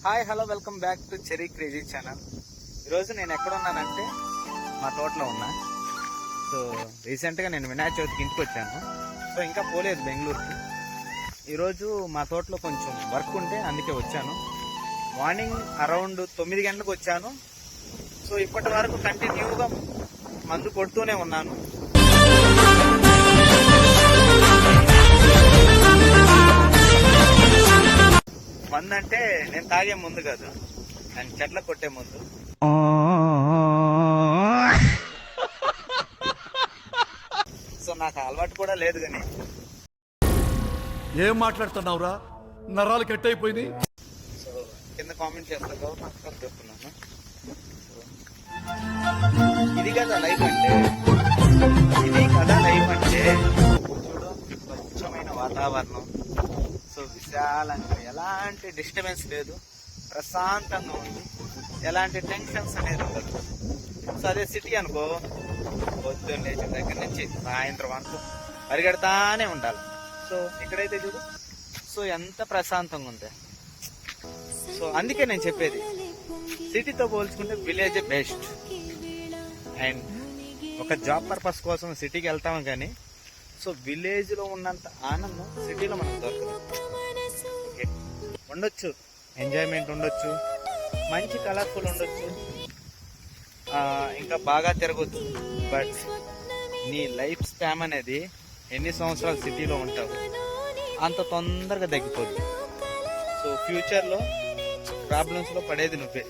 Hi hello welcome back to cherry crazy channel. ఈరోజు నేను ఎక్కడ ఉన్నానంటే మా తోటలో ఉన్నా. సో రీసెంట్గా నేను వినాయక చవితికి ఇంటికి వచ్చాను. సో ఇంకా పోలేదు బెంగళూరుకి. ఈరోజు మా తోటలో కొంచెం వర్క్ ఉంటే అందుకే వచ్చాను. మార్నింగ్ అరౌండ్ 9 గంటలకు వచ్చాను. సో ఇప్పటి వరకు కంటిన్యూగా మందు కొడుతూనే ఉన్నాను. మందు అంటే నేను తాగే ముందు కాదు, నేను చెట్ల కొట్టే ముందు. సో నాకు అలవాటు కూడా లేదు. కానీ ఏం మాట్లాడుతున్నావురా, నరాలు కట్ అయిపోయింది. సో కింద కామెంట్ చేస్తావు నాకు చెప్తున్నాను. ఇది కదా లైఫ్ అంటే, ఇది కదా లైఫ్ అంటే. చూడు, స్వచ్ఛమైన వాతావరణం, సో విశాలంగా, ఎలాంటి డిస్టర్బెన్స్ లేదు, ప్రశాంతంగా ఉంది, ఎలాంటి టెన్షన్స్ అనేది ఉండదు. సో అదే సిటీ అనుకో, పొద్దున్న లేచిన దగ్గర నుంచి సాయంత్రం వరకు పరిగెడతానే ఉండాలి. సో ఇక్కడైతే చూడు, సో ఎంత ప్రశాంతంగా ఉంది. సో అందుకే నేను చెప్పేది, సిటీతో పోల్చుకుంటే విలేజ్ బెస్ట్. అండ్ ఒక జాబ్ పర్పస్ కోసం సిటీకి వెళ్తాము, కానీ సో విలేజ్లో ఉన్నంత ఆనందం సిటీలో మనకు దొరకదు. ఓకే, ఉండొచ్చు, ఎంజాయ్మెంట్ ఉండొచ్చు, మంచి కలర్ఫుల్ ఉండొచ్చు, ఇంకా బాగా తిరగచ్చు. బట్ నీ లైఫ్ స్పామ్ అనేది ఎన్ని సంవత్సరాలు సిటీలో ఉంటావు అంత తొందరగా తగ్గిపోద్ది. సో ఫ్యూచర్లో ప్రాబ్లమ్స్లో పడేది నువ్వే.